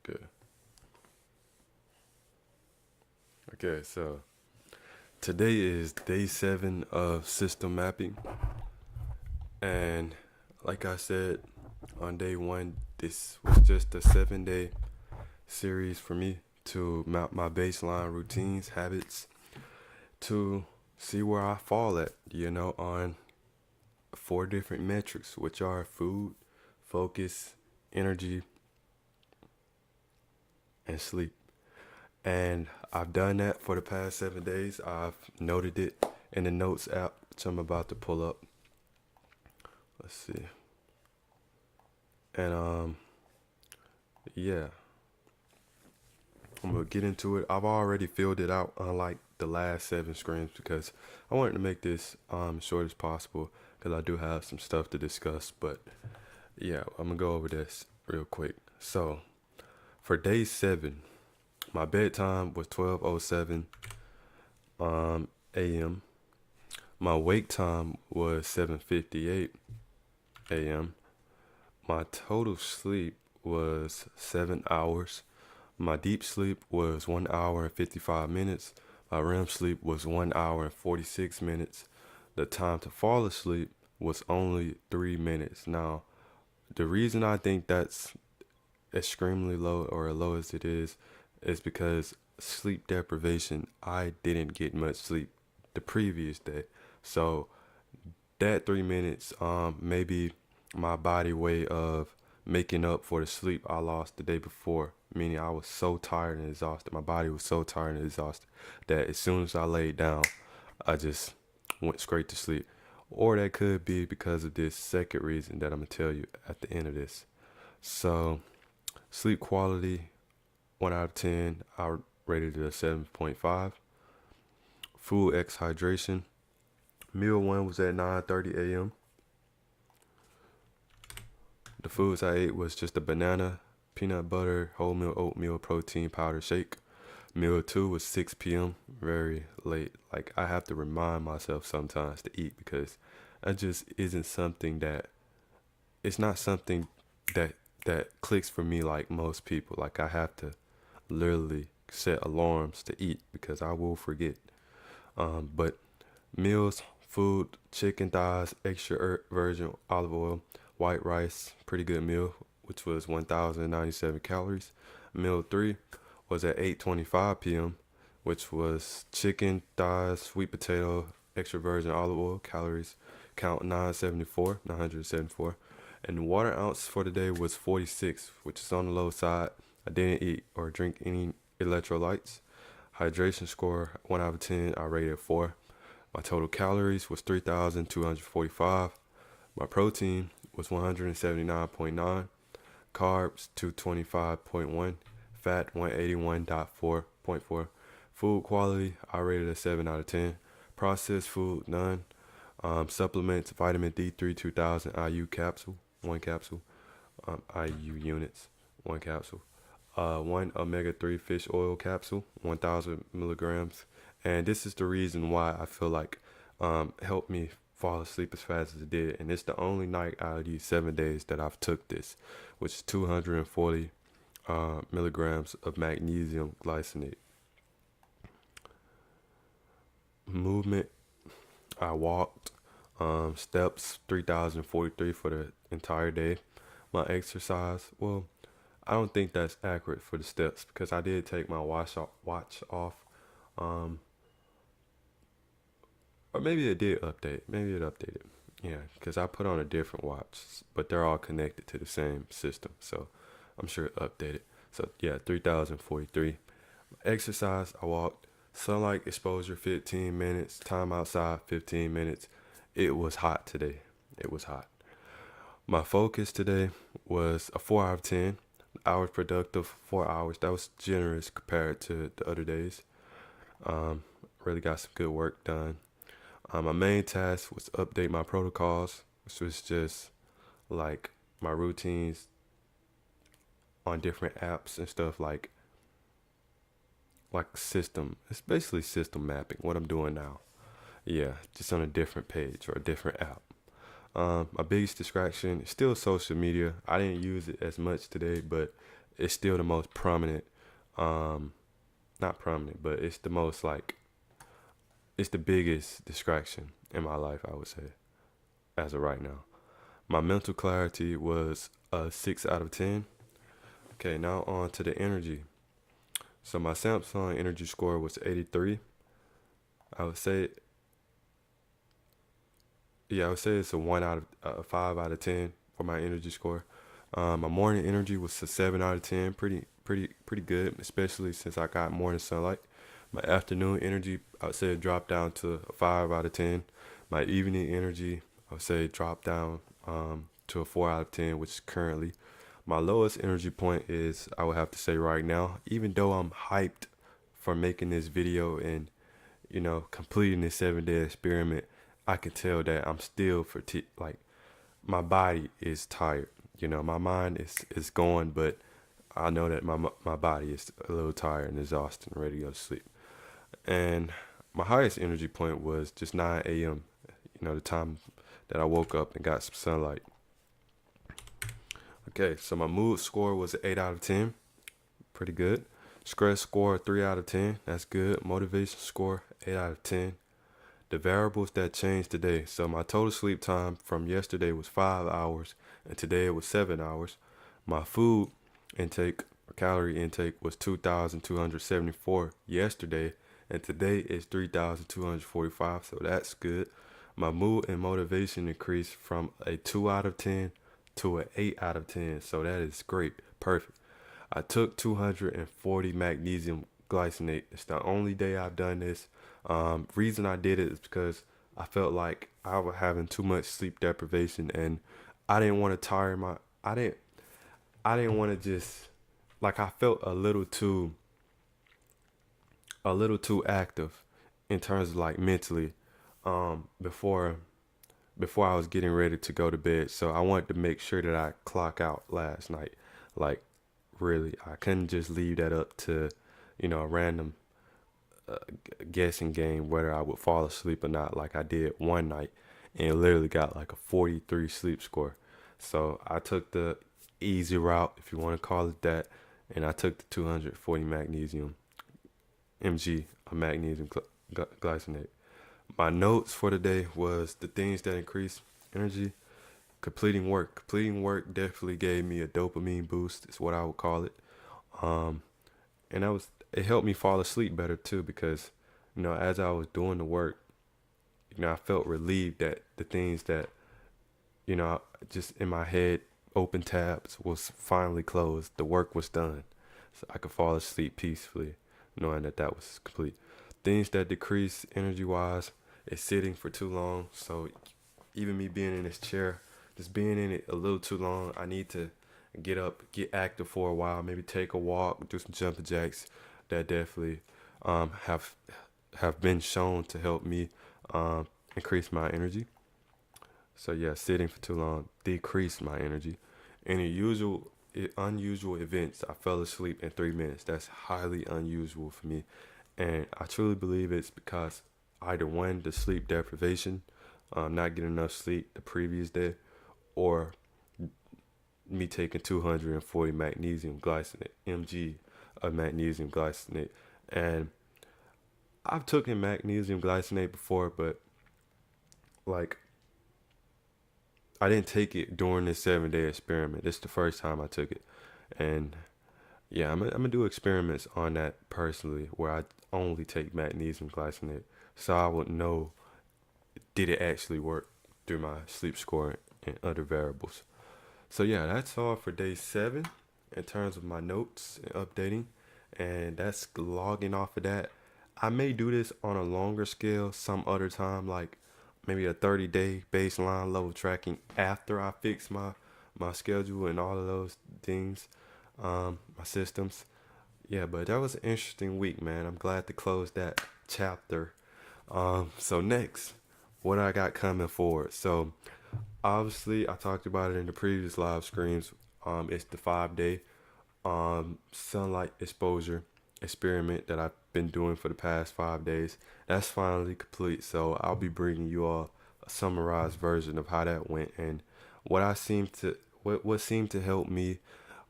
good. Okay, so today is day 7 of system mapping. And like I said on day 1, this was just a 7-day series for me to map my baseline routines, habits, to see where I fall at, on 4 different metrics, which are food, focus, energy, and sleep. And I've done that for the past 7 days. I've noted it in the notes app, which I'm about to pull up. Let's see. And yeah, I'm gonna get into it. I've already filled it out, unlike the last 7 screens, because I wanted to make this as short as possible, because I do have some stuff to discuss. But yeah, I'm gonna go over this real quick. So for day 7, my bedtime was 12:07 a.m. My wake time was 7:58 a.m. My total sleep was 7 hours. My deep sleep was 1 hour and 55 minutes. My REM sleep was 1 hour and 46 minutes. The time to fall asleep was only 3 minutes. Now, the reason I think that's extremely low, or as low as it is because sleep deprivation. I didn't get much sleep the previous day. So that 3 minutes, maybe my body way of making up for the sleep I lost the day before. Meaning I was so tired and exhausted. My body was so tired and exhausted that as soon as I laid down, I just went straight to sleep. Or that could be because of this second reason that I'm gonna tell you at the end of this. So sleep quality, 1 out of 10, I rated it a 7.5. Food X hydration. Meal 1 was at 9:30 a.m. The foods I ate was just a banana, peanut butter, wholemeal oatmeal protein powder shake. Meal 2 was 6 p.m., very late. Like, I have to remind myself sometimes to eat, because that just isn't something that, it's not something that clicks for me like most people. Like, I have to literally set alarms to eat, because I will forget. But meals, food, chicken thighs, extra virgin olive oil, white rice, pretty good meal, which was 1,097 calories. Meal 3 was at 8:25 p.m., which was chicken thighs, sweet potato, extra virgin olive oil, calories count 974, and water ounce for the day was 46, which is on the low side. I didn't eat or drink any electrolytes. Hydration score, 1 out of 10, I rated 4. My total calories was 3,245. My protein was 179.9. Carbs, 225.1. Fat, 181.4. Food quality, I rated a 7 out of 10. Processed food, none. Supplements, vitamin D3 2000 IU capsule, 1 capsule. IU units, 1 capsule. 1 omega 3 fish oil capsule, 1,000 milligrams. And this is the reason why I feel like helped me fall asleep as fast as it did. And it's the only night out of these 7 days that I've took this, which is 240 milligrams of magnesium glycinate. Movement, I walked steps 3,043 for the entire day. My exercise, well, I don't think that's accurate for the steps, because I did take my watch off. Um, or maybe it did update. Maybe it updated. Yeah, because I put on a different watch, but they're all connected to the same system. So I'm sure it updated. So yeah, 3,043. Exercise, I walked. Sunlight exposure 15 minutes. Time outside 15 minutes. It was hot today. It was hot. My focus today was a 4 out of 10. Hours productive, 4 hours. That was generous compared to the other days. Um, really got some good work done. My main task was to update my protocols, which was just like my routines on different apps and stuff, like system. It's basically system mapping. What I'm doing now. Yeah, just on a different page or a different app. My biggest distraction is still social media. I didn't use it as much today, but it's still the most prominent. Um, Not prominent, but it's the most like it's the biggest distraction in my life, I would say, as of right now. My mental clarity was a 6 out of 10. Okay, now on to the energy. So my Samsung energy score was 83. I would say, yeah, I would say it's a 5 out of 10 for my energy score. My morning energy was a 7 out of 10. Pretty good, especially since I got morning sunlight. My afternoon energy, I would say it dropped down to a 5 out of 10. My evening energy, I would say it dropped down to a 4 out of 10, which is currently my lowest energy point is, I would have to say right now, even though I'm hyped for making this video and completing this 7 day experiment, I can tell that I'm still like my body is tired. My mind is going, but I know that my body is a little tired and exhausted and ready to go to sleep. And my highest energy point was just 9 a.m. The time that I woke up and got some sunlight. Okay, so my mood score was an 8 out of 10. Pretty good. Stress score 3 out of 10. That's good. Motivation score 8 out of 10. The variables that changed today. So my total sleep time from yesterday was 5 hours, and today it was 7 hours. My food intake or calorie intake was 2,274 yesterday, and today is 3,245. So that's good. My mood and motivation increased from a 2 out of 10 to an 8 out of 10. So that is great. Perfect. I took 240 magnesium glycinate. It's the only day I've done this. Reason I did it is because I felt like I was having too much sleep deprivation, and I didn't want to tire my. I didn't want to just like I felt a little too active in terms of like mentally before I was getting ready to go to bed. So I wanted to make sure that I clock out last night. Like really, I couldn't just leave that up to a random guessing game whether I would fall asleep or not, like I did one night and literally got like a 43 sleep score. So I took the easy route, if you want to call it that, and I took the 240 magnesium mg of magnesium glycinate. My notes for the day was the things that increase energy. Completing work. Completing work definitely gave me a dopamine boost, is what I would call it. Um, and it helped me fall asleep better too, because as I was doing the work, I felt relieved that the things that just in my head, open tabs, was finally closed. The work was done, so I could fall asleep peacefully, knowing that that was complete. Things that decrease energy wise is sitting for too long. So even me being in this chair, just being in it a little too long, I need to get up, get active for a while, maybe take a walk, do some jumping jacks. That definitely have been shown to help me increase my energy. So yeah, sitting for too long decreased my energy. Any unusual events, I fell asleep in 3 minutes. That's highly unusual for me, and I truly believe it's because either one, the sleep deprivation, not getting enough sleep the previous day, or me taking 240 magnesium glycinate mg of magnesium glycinate. And I've taken magnesium glycinate before, but like I didn't take it during this 7 day experiment. This is the first time I took it, and yeah, I'm gonna do experiments on that personally, where I only take magnesium glycinate, so I would know, did it actually work through my sleep score and other variables. So yeah, that's all for day 7 in terms of my notes and updating, and that's logging off of that. I may do this on a longer scale some other time, like maybe a 30-day baseline level tracking after I fix my schedule and all of those things, my systems. Yeah, but that was an interesting week, man. I'm glad to close that chapter. So next, what I got coming forward. So obviously, I talked about it in the previous live streams. It's the 5 day sunlight exposure experiment that I've been doing for the past 5 days. That's finally complete. So I'll be bringing you all summarized version of how that went and what I seemed to what seemed to help me,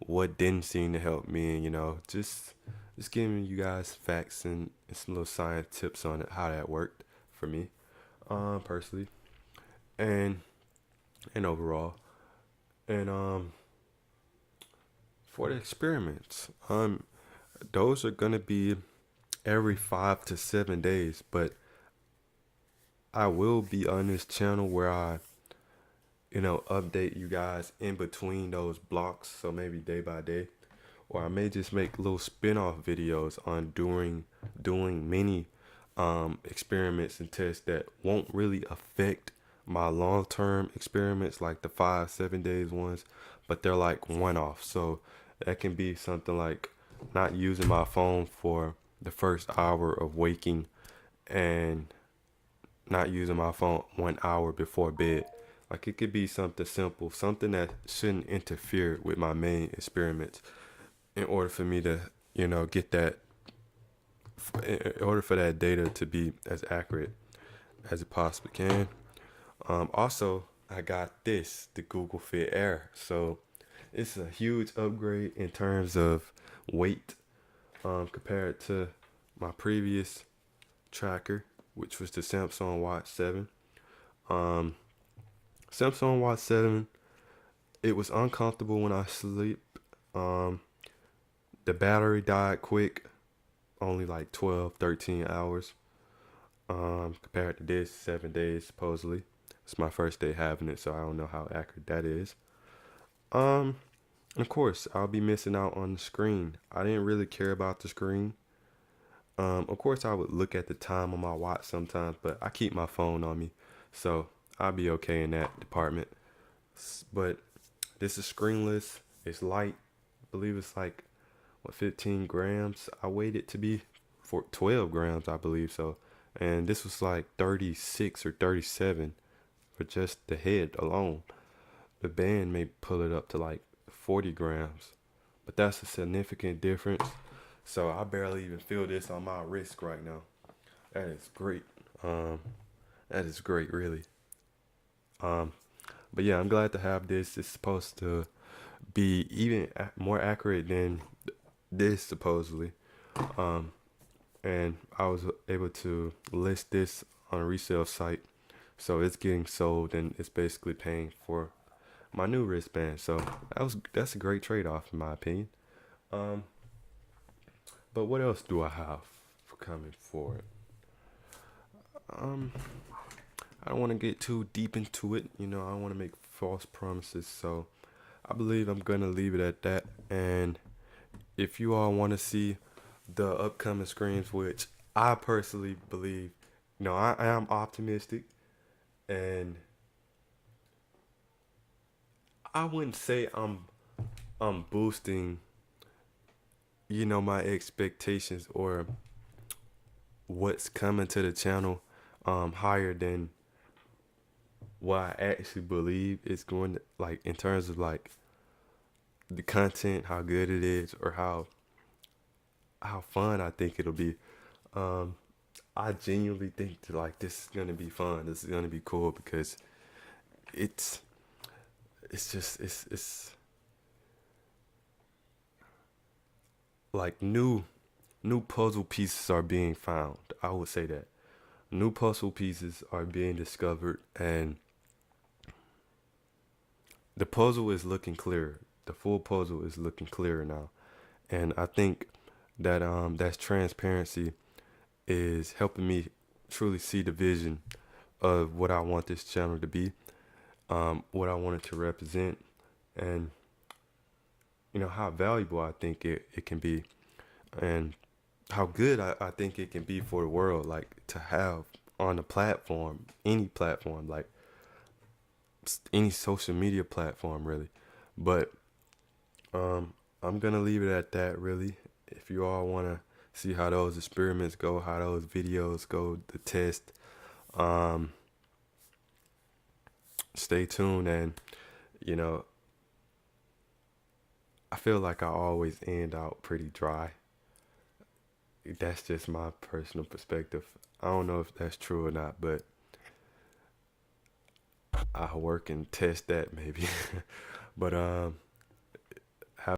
what didn't seem to help me, and just giving you guys facts and some little science tips on it, how that worked for me, personally, and overall, and for the experiments, those are gonna be every 5 to 7 days, but I will be on this channel where I update you guys in between those blocks, so maybe day by day, or I may just make little spin-off videos on doing many experiments and tests that won't really affect my long-term experiments like the 5 7 days ones, but they're like one-off. So that can be something like not using my phone for the first hour of waking and not using my phone 1 hour before bed. Like it could be something simple, something that shouldn't interfere with my main experiments in order for me to, get that, in order for that data to be as accurate as it possibly can. Also, I got the Google Fit Air. So it's a huge upgrade in terms of weight compared to my previous tracker, which was the Samsung Watch 7. Um, Samsung Watch 7, it was uncomfortable when I sleep. Um, the battery died quick, only like 12, 13 hours. Compared to this, 7 days supposedly. It's my first day having it, so I don't know how accurate that is. Um, of course, I'll be missing out on the screen. I didn't really care about the screen. Of course, I would look at the time on my watch sometimes, but I keep my phone on me, so I'll be okay in that department. But this is screenless. It's light. I believe it's like 15 grams. I weighed it to be for 12 grams, I believe so. And this was like 36 or 37 for just the head alone. The band may pull it up to like 40 grams, but that's a significant difference. So I barely even feel this on my wrist right now. That is great. Um, that is great, really. Um, but yeah, I'm glad to have this. It's supposed to be even more accurate than this supposedly. Um, and I was able to list this on a resale site, so it's getting sold and it's basically paying for my new wristband. So that's a great trade-off in my opinion. Um, but what else do I have for coming forward? Um, I don't want to get too deep into it. I don't want to make false promises. So I believe I'm gonna leave it at that. And if you all want to see the upcoming screens, which I personally believe, I am optimistic, and I wouldn't say I'm boosting, my expectations or what's coming to the channel higher than what I actually believe it's going to, like, in terms of like the content, how good it is, or how fun I think it'll be. Um, I genuinely think that like this is gonna be fun. This is gonna be cool because it's it's like new puzzle pieces are being found. I would say that new puzzle pieces are being discovered, and the puzzle is looking clearer. The full puzzle is looking clearer now, and I think that that's transparency is helping me truly see the vision of what I want this channel to be, what I want it to represent, and how valuable I think it can be, and how good I think it can be for the world, like to have on a platform, any platform, like any social media platform, really. But I'm gonna leave it at that, really. If you all wanna see how those experiments go, how those videos go, the test, um, stay tuned. And you know, I feel like I always end out pretty dry. That's just my personal perspective. I don't know if that's true or not, but I'll work and test that maybe. But